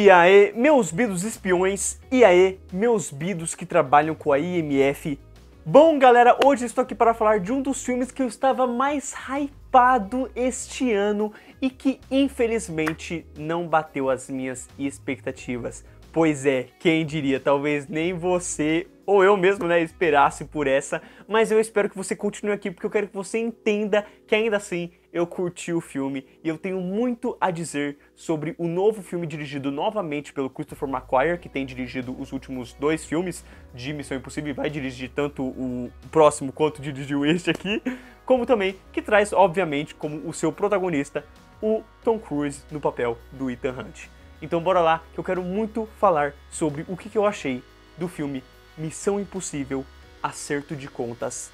E aí, meus bidos espiões, e aí, meus bidos que trabalham com a IMF. Bom, galera, hoje estou aqui para falar de um dos filmes que eu estava mais hypado este ano e que, infelizmente, não bateu as minhas expectativas. Pois é, quem diria, talvez nem você ou eu mesmo, né, esperasse por essa, mas eu espero que você continue aqui porque eu quero que você entenda que ainda assim eu curti o filme e eu tenho muito a dizer sobre o novo filme dirigido novamente pelo Christopher McQuarrie, que tem dirigido os últimos 2 filmes de Missão Impossível e vai dirigir tanto o próximo quanto dirigiu este aqui, como também que traz, obviamente, como o seu protagonista, o Tom Cruise no papel do Ethan Hunt. Então bora lá, que eu quero muito falar sobre o que eu achei do filme Missão Impossível, Acerto de Contas,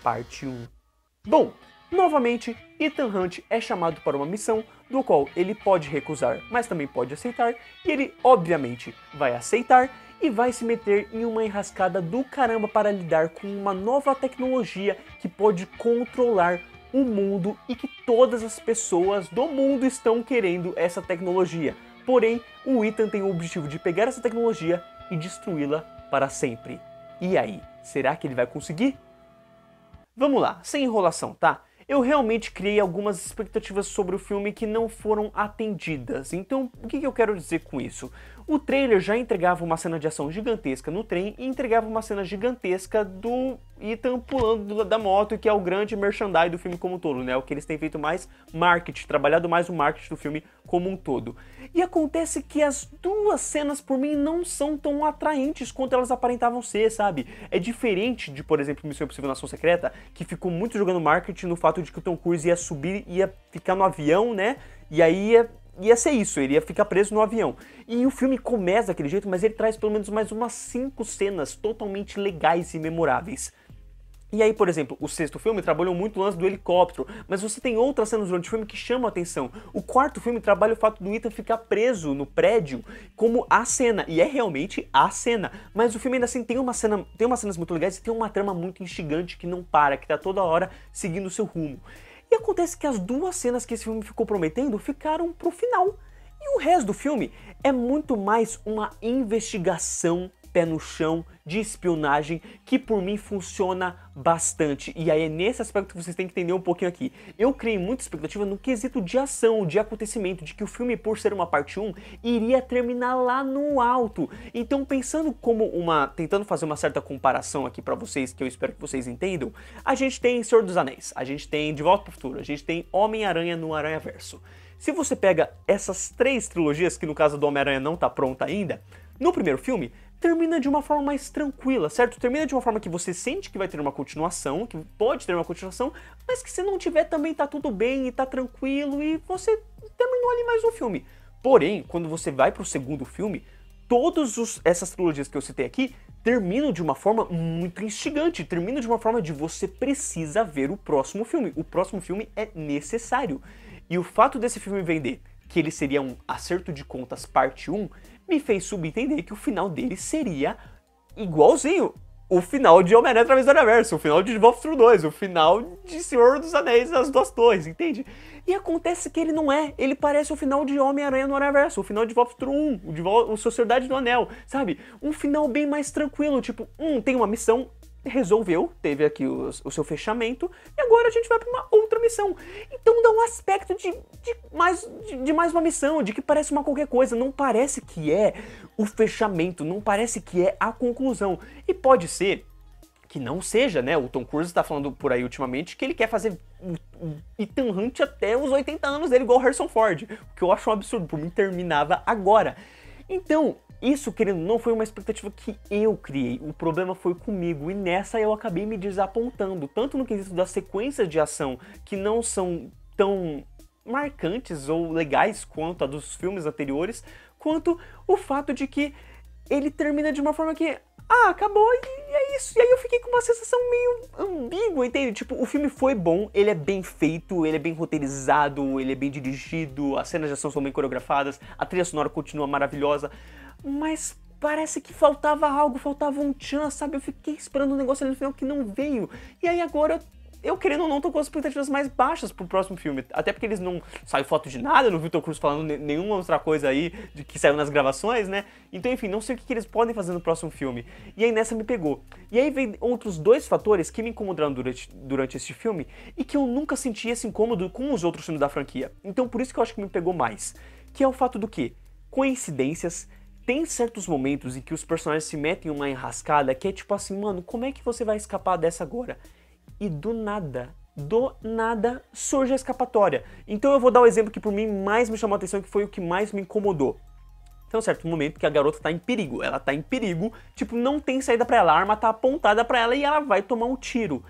parte 1. Bom, novamente, Ethan Hunt é chamado para uma missão do qual ele pode recusar, mas também pode aceitar, e ele obviamente vai aceitar e vai se meter em uma enrascada do caramba para lidar com uma nova tecnologia que pode controlar o mundo e que todas as pessoas do mundo estão querendo essa tecnologia. Porém, o Ethan tem o objetivo de pegar essa tecnologia e destruí-la para sempre. E aí, será que ele vai conseguir? Vamos lá, sem enrolação, tá? Eu realmente criei algumas expectativas sobre o filme que não foram atendidas. Então, o que eu quero dizer com isso? O trailer já entregava uma cena de ação gigantesca no trem e entregava uma cena gigantesca do Ethan pulando da moto, que é o grande merchandise do filme como um todo, né? O que eles têm feito mais marketing, trabalhado mais o marketing do filme como um todo. E acontece que as duas cenas, por mim, não são tão atraentes quanto elas aparentavam ser, sabe? É diferente de, por exemplo, Missão Impossível Nação Secreta, que ficou muito jogando marketing no fato de que o Tom Cruise ia subir, ia ficar no avião, né? E aí ia ser isso, ele ia ficar preso no avião. E o filme começa daquele jeito, mas ele traz pelo menos mais umas 5 cenas totalmente legais e memoráveis. E aí, por exemplo, o sexto filme trabalhou muito o lance do helicóptero, mas você tem outras cenas durante o filme que chamam a atenção. O quarto filme trabalha o fato do Ethan ficar preso no prédio como a cena, e é realmente a cena. Mas o filme ainda assim tem umas cenas muito legais e tem uma trama muito instigante que não para, que tá toda hora seguindo o seu rumo. E acontece que as duas cenas que esse filme ficou prometendo ficaram pro final. E o resto do filme é muito mais uma investigação pé no chão, de espionagem, que por mim funciona bastante. E aí é nesse aspecto que vocês têm que entender um pouquinho aqui. Eu criei muita expectativa no quesito de ação, de acontecimento, de que o filme, por ser uma parte 1, iria terminar lá no alto. Então, pensando como tentando fazer uma certa comparação aqui pra vocês, que eu espero que vocês entendam, a gente tem Senhor dos Anéis, a gente tem De Volta pro Futuro, a gente tem Homem-Aranha no Aranhaverso. Se você pega essas 3 trilogias, que no caso do Homem-Aranha não tá pronta ainda, no primeiro filme, termina de uma forma mais tranquila, certo? Termina de uma forma que você sente que vai ter uma continuação, que pode ter uma continuação, mas que se não tiver também tá tudo bem e tá tranquilo e você terminou ali mais um filme. Porém, quando você vai pro segundo filme, essas trilogias que eu citei aqui terminam de uma forma muito instigante, terminam de uma forma de você precisa ver o próximo filme. O próximo filme é necessário. E o fato desse filme vender que ele seria um Acerto de Contas parte 1, me fez subentender que o final dele seria igualzinho o final de Homem-Aranha através do Aranhaverso, o final de De Volta pro Futuro 2, o final de Senhor dos Anéis, As Duas Torres, entende? E acontece que ele não é, ele parece o final de Homem-Aranha no Aranhaverso, o final de De Volta pro Futuro 1, o Sociedade do Anel, sabe? Um final bem mais tranquilo, tipo, tem uma missão, resolveu, teve aqui o seu fechamento, e agora a gente vai para uma outra missão. Então dá um aspecto de mais uma missão, de que parece uma qualquer coisa, não parece que é o fechamento, não parece que é a conclusão. E pode ser que não seja, né? O Tom Cruise está falando por aí ultimamente que ele quer fazer o Ethan Hunt até os 80 anos dele, igual o Harrison Ford, o que eu acho um absurdo, por mim terminava agora. Então, isso, querendo ou não, foi uma expectativa que eu criei, o problema foi comigo, e nessa eu acabei me desapontando, tanto no quesito das sequências de ação, que não são tão marcantes ou legais quanto a dos filmes anteriores, quanto o fato de que ele termina de uma forma que, acabou e é isso. E aí eu fiquei com uma sensação meio ambígua, entende? Tipo, o filme foi bom, ele é bem feito, ele é bem roteirizado, ele é bem dirigido, as cenas de ação são bem coreografadas, a trilha sonora continua maravilhosa, mas parece que faltava algo, faltava um tchan, sabe? Eu fiquei esperando um negócio ali no final que não veio. E aí agora eu, querendo ou não, tô com as expectativas mais baixas pro próximo filme. Até porque eles não saem foto de nada, não vi o Tom Cruise falando nenhuma outra coisa aí de que saiu nas gravações, né? Então, enfim, não sei o que eles podem fazer no próximo filme. E aí nessa me pegou. E aí vem outros dois fatores que me incomodaram durante este filme e que eu nunca senti esse incômodo com os outros filmes da franquia. Então por isso que eu acho que me pegou mais. Que é o fato do quê? Coincidências. Tem certos momentos em que os personagens se metem em uma enrascada que é tipo assim, mano, como é que você vai escapar dessa agora? E do nada surge a escapatória. Então eu vou dar o exemplo que por mim mais me chamou a atenção, que foi o que mais me incomodou. Tem um certo momento que a garota tá em perigo, ela tá em perigo, tipo, não tem saída pra ela, a arma tá apontada pra ela e ela vai tomar um tiro.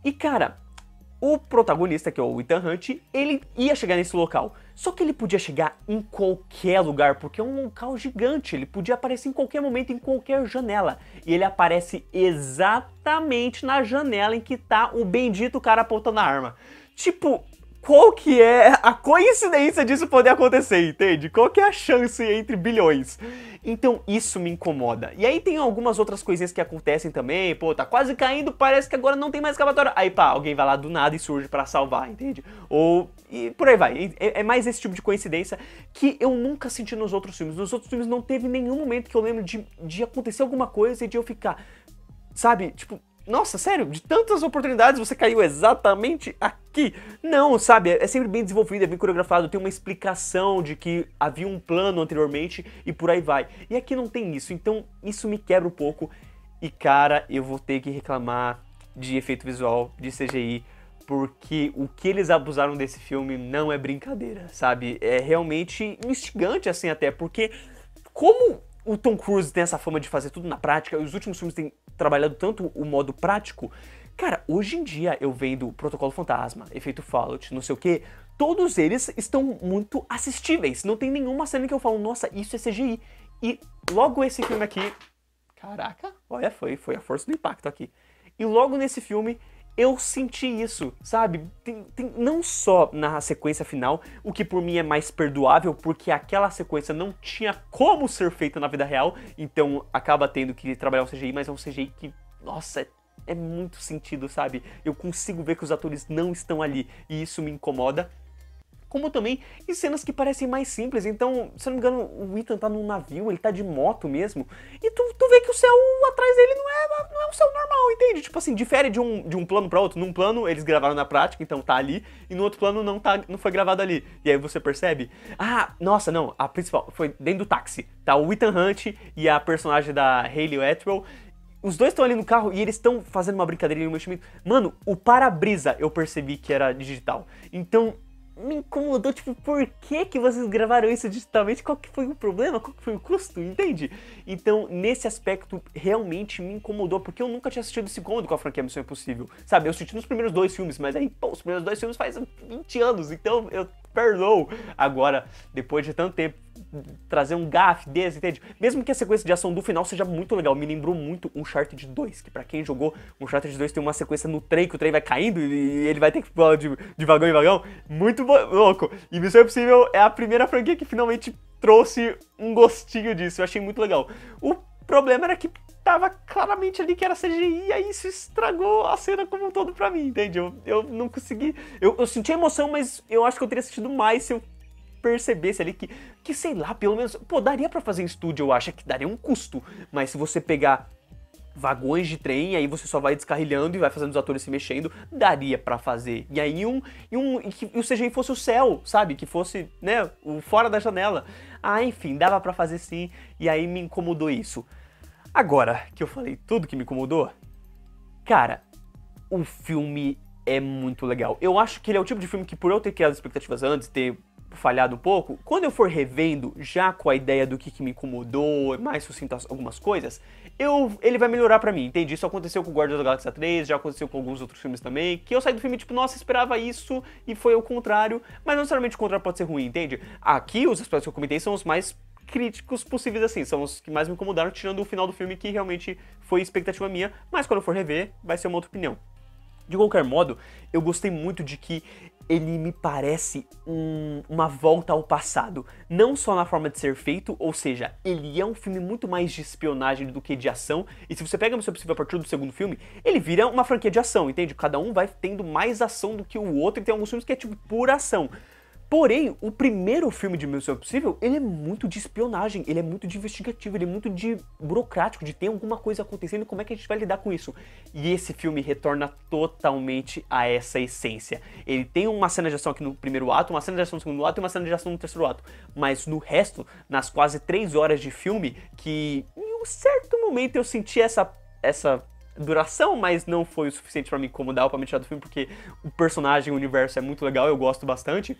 E cara, o protagonista, que é o Ethan Hunt, ele ia chegar nesse local. Só que ele podia chegar em qualquer lugar, porque é um local gigante. Ele podia aparecer em qualquer momento, em qualquer janela. E ele aparece exatamente na janela em que tá o bendito cara apontando a arma. Tipo, qual que é a coincidência disso poder acontecer, entende? Qual que é a chance entre bilhões? Então isso me incomoda. E aí tem algumas outras coisinhas que acontecem também, pô, tá quase caindo, parece que agora não tem mais escapatória. Aí pá, alguém vai lá do nada e surge pra salvar, entende? Ou, e por aí vai. É mais esse tipo de coincidência que eu nunca senti nos outros filmes. Nos outros filmes não teve nenhum momento que eu lembro de acontecer alguma coisa e de eu ficar, sabe, tipo, nossa, sério, de tantas oportunidades você caiu exatamente aqui? Não, sabe, é sempre bem desenvolvido, é bem coreografado, tem uma explicação de que havia um plano anteriormente e por aí vai. E aqui não tem isso, então isso me quebra um pouco e cara, eu vou ter que reclamar de efeito visual, de CGI, porque o que eles abusaram desse filme não é brincadeira, sabe? É realmente instigante assim até, porque como o Tom Cruise tem essa fama de fazer tudo na prática, e os últimos filmes têm trabalhado tanto o modo prático, cara, hoje em dia eu vendo Protocolo Fantasma, Efeito Fallout, não sei o que, todos eles estão muito assistíveis, não tem nenhuma cena que eu falo, nossa, isso é CGI. E logo esse filme aqui, caraca, olha, foi a força do impacto aqui. E logo nesse filme eu senti isso, sabe? Não só na sequência final, o que por mim é mais perdoável, porque aquela sequência não tinha como ser feita na vida real, então acaba tendo que trabalhar o CGI, mas é um CGI que, nossa, é muito sentido, sabe? Eu consigo ver que os atores não estão ali, e isso me incomoda. Como também em cenas que parecem mais simples, então, se eu não me engano, o Ethan tá num navio, ele tá de moto mesmo, e tu vê que o céu atrás dele não é um céu normal, entende? Tipo assim, difere de um plano pra outro. Num plano eles gravaram na prática, então tá ali, e no outro plano não foi gravado ali. E aí você percebe, ah, nossa, não, a principal foi dentro do táxi, tá o Ethan Hunt e a personagem da Hayley Atwell. Os dois estão ali no carro e eles estão fazendo uma brincadeira e um meximento. Mano, o para-brisa eu percebi que era digital, então me incomodou, tipo, por que vocês gravaram isso digitalmente? Qual que foi o problema? Qual que foi o custo? Entende? Então, nesse aspecto, realmente me incomodou, porque eu nunca tinha assistido esse incômodo com a franquia Missão Impossível. Sabe, eu assisti nos primeiros 2 filmes, mas aí, pô, os primeiros 2 filmes faz 20 anos, então eu perdoo. Agora, depois de tanto tempo, trazer um gafe desse, entende? Mesmo que a sequência de ação do final seja muito legal, me lembrou muito Uncharted 2, que pra quem jogou Uncharted 2 tem uma sequência no trem, que o trem vai caindo e ele vai ter que pular de vagão em vagão, muito louco. E Missão Impossível é a primeira franquia que finalmente trouxe um gostinho disso, eu achei muito legal. O problema era que tava claramente ali que era CGI, e aí isso estragou a cena como um todo pra mim, entende? Eu não consegui, eu senti a emoção, mas eu acho que eu teria sentido mais se eu percebesse ali que sei lá, pelo menos, pô, daria pra fazer em estúdio, eu acho que daria um custo, mas se você pegar vagões de trem, aí você só vai descarrilhando e vai fazendo os atores se mexendo, daria pra fazer. E aí o CGI fosse o céu, sabe? Que fosse, né, o fora da janela. Ah, enfim, dava pra fazer sim, e aí me incomodou isso. Agora que eu falei tudo que me incomodou, cara, o filme é muito legal. Eu acho que ele é o tipo de filme que, por eu ter criado expectativas antes, ter falhado um pouco, quando eu for revendo, já com a ideia do que me incomodou, mais sucinto algumas coisas, ele vai melhorar pra mim, entende? Isso aconteceu com Guardiões da Galáxia 3, já aconteceu com alguns outros filmes também, que eu saí do filme tipo, nossa, esperava isso, e foi o contrário, mas não necessariamente o contrário pode ser ruim, entende? Aqui, os aspectos que eu comentei são os mais críticos possíveis assim, são os que mais me incomodaram, tirando o final do filme, que realmente foi expectativa minha, mas quando eu for rever, vai ser uma outra opinião. De qualquer modo, eu gostei muito de que ele me parece uma volta ao passado. Não só na forma de ser feito, ou seja, ele é um filme muito mais de espionagem do que de ação. E se você pega Missão Impossível a partir do segundo filme, ele vira uma franquia de ação, entende? Cada um vai tendo mais ação do que o outro, e tem alguns filmes que é tipo pura ação. Porém, o primeiro filme de Missão Impossível, ele é muito de espionagem, ele é muito de investigativo, ele é muito de burocrático, de ter alguma coisa acontecendo e como é que a gente vai lidar com isso. E esse filme retorna totalmente a essa essência. Ele tem uma cena de ação aqui no primeiro ato, uma cena de ação no segundo ato e uma cena de ação no terceiro ato. Mas no resto, nas quase 3 horas de filme, que em um certo momento eu senti essa duração, mas não foi o suficiente pra me incomodar ou pra me tirar do filme, porque o personagem, o universo é muito legal, eu gosto bastante.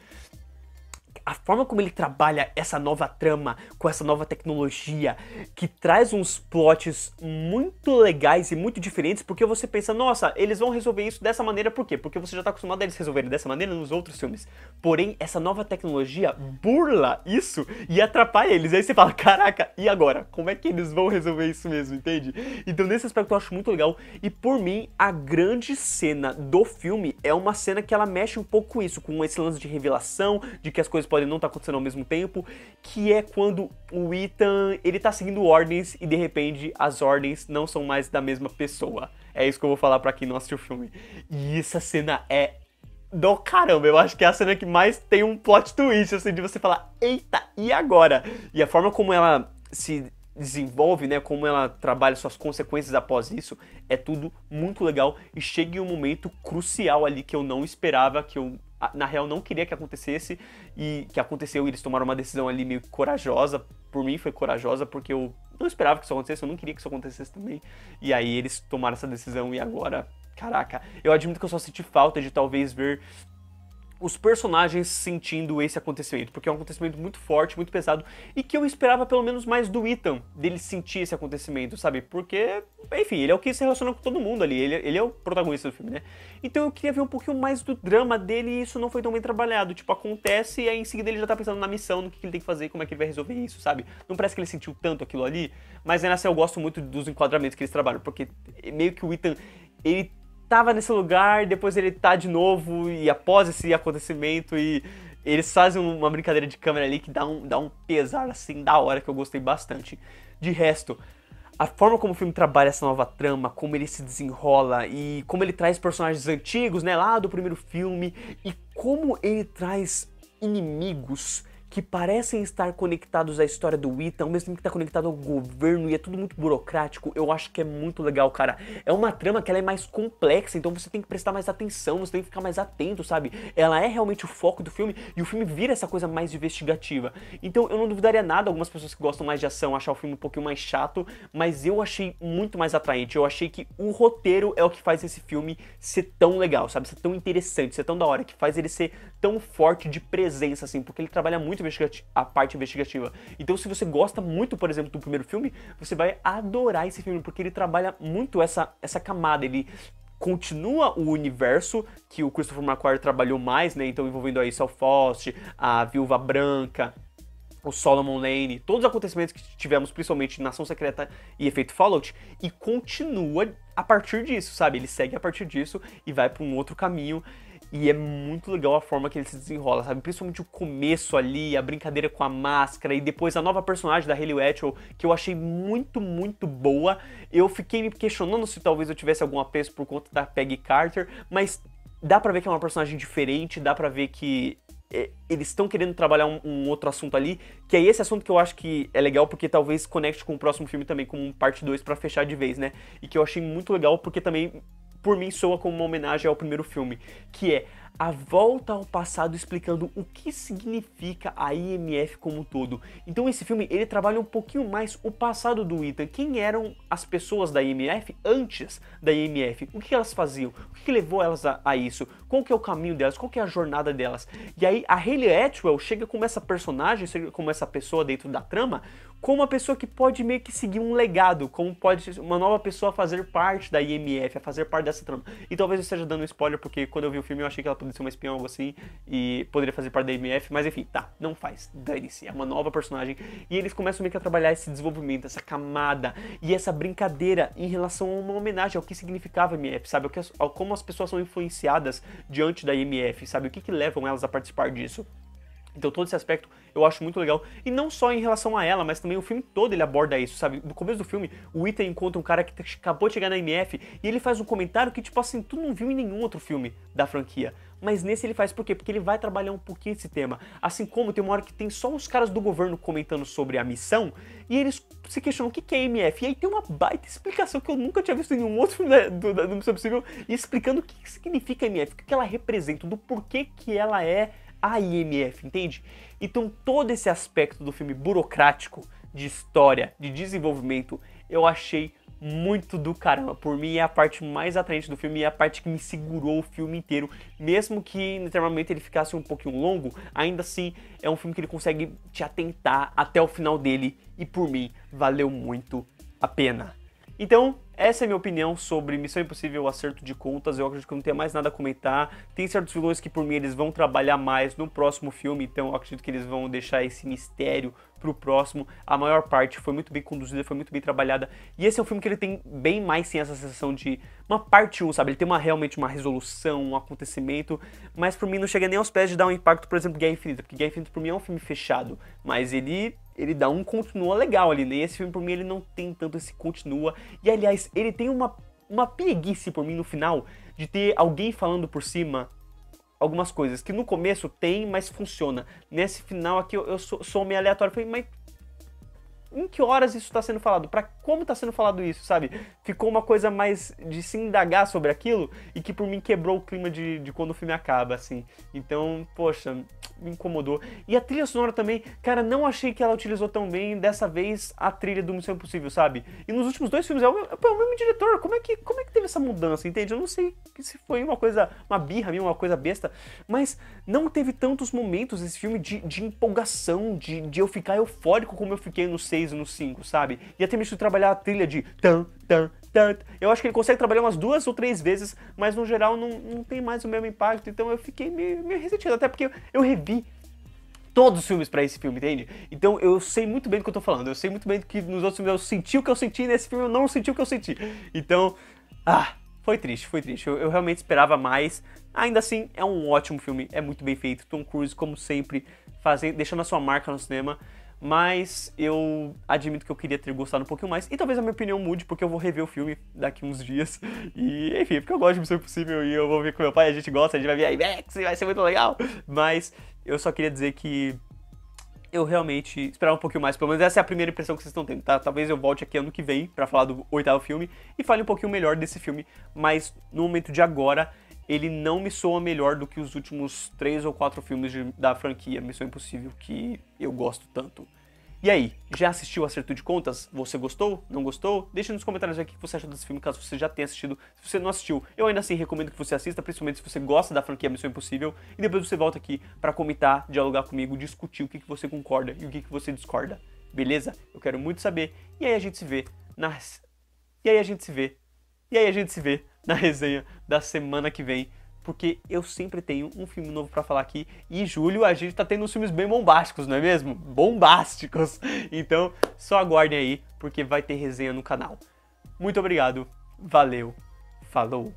A forma como ele trabalha essa nova trama, com essa nova tecnologia, que traz uns plots muito legais e muito diferentes, porque você pensa, nossa, eles vão resolver isso dessa maneira, por quê? Porque você já tá acostumado a eles resolverem dessa maneira nos outros filmes. Porém, essa nova tecnologia burla isso e atrapalha eles. Aí você fala, caraca, e agora? Como é que eles vão resolver isso mesmo, entende? Então nesse aspecto eu acho muito legal, e por mim, a grande cena do filme é uma cena que ela mexe um pouco com isso, com esse lance de revelação, de que as coisas podem não estar acontecendo ao mesmo tempo, que é quando o Ethan, ele tá seguindo ordens e de repente as ordens não são mais da mesma pessoa. É isso que eu vou falar pra quem não assistiu o filme. E essa cena é do caramba, eu acho que é a cena que mais tem um plot twist, assim, de você falar, eita, e agora? E a forma como ela se desenvolve, né, como ela trabalha suas consequências após isso, é tudo muito legal e chega em um momento crucial ali que eu não esperava, que eu na real não queria que acontecesse e que aconteceu, e eles tomaram uma decisão ali meio corajosa. Por mim foi corajosa porque eu não esperava que isso acontecesse, eu não queria que isso acontecesse também. E aí eles tomaram essa decisão e agora, caraca, eu admito que eu só senti falta de talvez ver os personagens sentindo esse acontecimento, porque é um acontecimento muito forte, muito pesado, e que eu esperava pelo menos mais do Ethan, dele sentir esse acontecimento, sabe? Porque, enfim, ele é o que se relaciona com todo mundo ali, ele é o protagonista do filme, né? Então eu queria ver um pouquinho mais do drama dele, e isso não foi tão bem trabalhado. Tipo, acontece e aí em seguida ele já tá pensando na missão, no que ele tem que fazer, como é que ele vai resolver isso, sabe? Não parece que ele sentiu tanto aquilo ali, mas ainda assim eu gosto muito dos enquadramentos que eles trabalham, porque meio que o Ethan, ele tava nesse lugar, depois ele tá de novo, e após esse acontecimento, e eles fazem uma brincadeira de câmera ali que dá um pesar, assim, da hora, que eu gostei bastante. De resto, a forma como o filme trabalha essa nova trama, como ele se desenrola, e como ele traz personagens antigos, né, lá do primeiro filme, e como ele traz inimigos que parecem estar conectados à história do Ethan, ao mesmo tempo que está conectado ao governo, e é tudo muito burocrático, eu acho que é muito legal, cara. É uma trama que ela é mais complexa, então você tem que prestar mais atenção, você tem que ficar mais atento, sabe? Ela é realmente o foco do filme, e o filme vira essa coisa mais investigativa. Então eu não duvidaria nada, algumas pessoas que gostam mais de ação achar o filme um pouquinho mais chato, mas eu achei muito mais atraente, eu achei que o roteiro é o que faz esse filme ser tão legal, sabe? Ser tão interessante, ser tão da hora, que faz ele ser tão forte de presença, assim, porque ele trabalha muito a parte investigativa. Então se você gosta muito, por exemplo, do primeiro filme, você vai adorar esse filme, porque ele trabalha muito essa camada, ele continua o universo que o Christopher McQuarrie trabalhou mais, né, então envolvendo aí Sal Fawcett, a Viúva Branca, o Solomon Lane, todos os acontecimentos que tivemos, principalmente Nação Secreta e Efeito Fallout, e continua a partir disso, sabe? Ele segue a partir disso e vai para um outro caminho. E é muito legal a forma que ele se desenrola, sabe? Principalmente o começo ali, a brincadeira com a máscara, e depois a nova personagem da Hayley Atwell, que eu achei muito, muito boa. Eu fiquei me questionando se talvez eu tivesse algum apreço por conta da Peggy Carter, mas dá pra ver que é uma personagem diferente, dá pra ver que eles estão querendo trabalhar um outro assunto ali, que é esse assunto que eu acho que é legal, porque talvez conecte com o próximo filme também, com parte 2 pra fechar de vez, né? E que eu achei muito legal, porque também, por mim, soa como uma homenagem ao primeiro filme, que é a volta ao passado explicando o que significa a IMF como um todo. Então esse filme, ele trabalha um pouquinho mais o passado do Ethan, quem eram as pessoas da IMF antes da IMF, o que elas faziam, o que levou elas a isso, qual que é o caminho delas, qual que é a jornada delas. E aí a Hayley Atwell chega como essa personagem, chega como essa pessoa dentro da trama, como uma pessoa que pode meio que seguir um legado, como pode uma nova pessoa fazer parte da IMF, a fazer parte dessa trama. E talvez eu esteja dando spoiler, porque quando eu vi o filme eu achei que ela poderia poder ser uma espiã, algo assim, e poderia fazer parte da IMF, mas enfim, tá, não faz, dane-se, é uma nova personagem, e eles começam meio que a trabalhar esse desenvolvimento, essa camada, e essa brincadeira em relação a uma homenagem ao que significava a IMF, sabe, como as pessoas são influenciadas diante da IMF, sabe, o que levam elas a participar disso. Então todo esse aspecto eu acho muito legal, e não só em relação a ela, mas também o filme todo ele aborda isso, sabe? No começo do filme, o Ethan encontra um cara que acabou de chegar na MF, e ele faz um comentário que, tipo assim, tu não viu em nenhum outro filme da franquia. Mas nesse ele faz por quê? Porque ele vai trabalhar um pouquinho esse tema. Assim como tem uma hora que tem só os caras do governo comentando sobre a missão, e eles se questionam o que é MF. E aí tem uma baita explicação que eu nunca tinha visto em nenhum outro filme do Missão Impossível, explicando o que significa MF, o que ela representa, do porquê que ela é a IMF, entende? Então todo esse aspecto do filme burocrático, de história, de desenvolvimento, eu achei muito do caramba. Por mim é a parte mais atraente do filme e é a parte que me segurou o filme inteiro. Mesmo que em determinado momento ele ficasse um pouquinho longo, ainda assim é um filme que ele consegue te atentar até o final dele e por mim valeu muito a pena. Então, essa é a minha opinião sobre Missão Impossível, o Acerto de Contas. Eu acredito que não tenho mais nada a comentar. Tem certos vilões que por mim eles vão trabalhar mais no próximo filme, então eu acredito que eles vão deixar esse mistério pro próximo. A maior parte foi muito bem conduzida, foi muito bem trabalhada. E esse é um filme que ele tem bem mais sim essa sensação de uma parte 1, sabe? Ele tem realmente uma resolução, um acontecimento, mas por mim não chega nem aos pés de dar um impacto, por exemplo, Guerra Infinita, porque Guerra Infinita por mim é um filme fechado, mas ele dá um continua legal ali, né? Esse filme por mim ele não tem tanto esse continua, e aliás, ele tem uma preguiça por mim no final, de ter alguém falando por cima algumas coisas, que no começo tem, mas funciona. Nesse final aqui eu sou meio aleatório, falei, mas em que horas isso está sendo falado? Pra como está sendo falado isso, sabe? Ficou uma coisa mais de se indagar sobre aquilo e que por mim quebrou o clima de quando o filme acaba, assim. Então, poxa, me incomodou. E a trilha sonora também, cara, não achei que ela utilizou tão bem dessa vez a trilha do Missão Impossível, sabe? E nos últimos dois filmes é o mesmo diretor, como é que teve essa mudança, entende? Eu não sei se foi uma coisa, uma birra minha, uma coisa besta, mas não teve tantos momentos esse filme de empolgação, de eu ficar eufórico como eu fiquei no 6 e no 5, sabe? E até mesmo trabalhar a trilha de tan, tan, tan. Eu acho que ele consegue trabalhar umas 2 ou 3 vezes, mas no geral não tem mais o mesmo impacto, então eu fiquei meio ressentido, até porque eu revi todos os filmes pra esse filme, entende? Então eu sei muito bem do que eu tô falando, eu sei muito bem que nos outros filmes eu senti o que eu senti, nesse filme eu não senti o que eu senti. Então, foi triste, foi triste. Eu realmente esperava mais. Ainda assim, é um ótimo filme, é muito bem feito. Tom Cruise, como sempre, deixando a sua marca no cinema. Mas eu admito que eu queria ter gostado um pouquinho mais. E talvez a minha opinião mude, porque eu vou rever o filme daqui uns dias. E, enfim, porque eu gosto de Missão Impossível e eu vou ver com meu pai, a gente gosta, a gente vai ver a IMAX, vai ser muito legal. Mas eu só queria dizer que eu realmente esperava um pouquinho mais, pelo menos essa é a primeira impressão que vocês estão tendo, tá? Talvez eu volte aqui ano que vem pra falar do 8º filme e fale um pouquinho melhor desse filme, mas no momento de agora, ele não me soa melhor do que os últimos 3 ou 4 filmes da franquia Missão Impossível, que eu gosto tanto. E aí, já assistiu Acerto de Contas? Você gostou? Não gostou? Deixa nos comentários aqui o que você achou desse filme, caso você já tenha assistido. Se você não assistiu, eu ainda assim recomendo que você assista, principalmente se você gosta da franquia Missão Impossível. E depois você volta aqui pra comentar, dialogar comigo, discutir o que você concorda e o que você discorda. Beleza? Eu quero muito saber. E aí a gente se vê na resenha da semana que vem. Porque eu sempre tenho um filme novo pra falar aqui. E em julho a gente tá tendo uns filmes bem bombásticos, não é mesmo? Bombásticos! Então, só aguardem aí, porque vai ter resenha no canal. Muito obrigado, valeu, falou!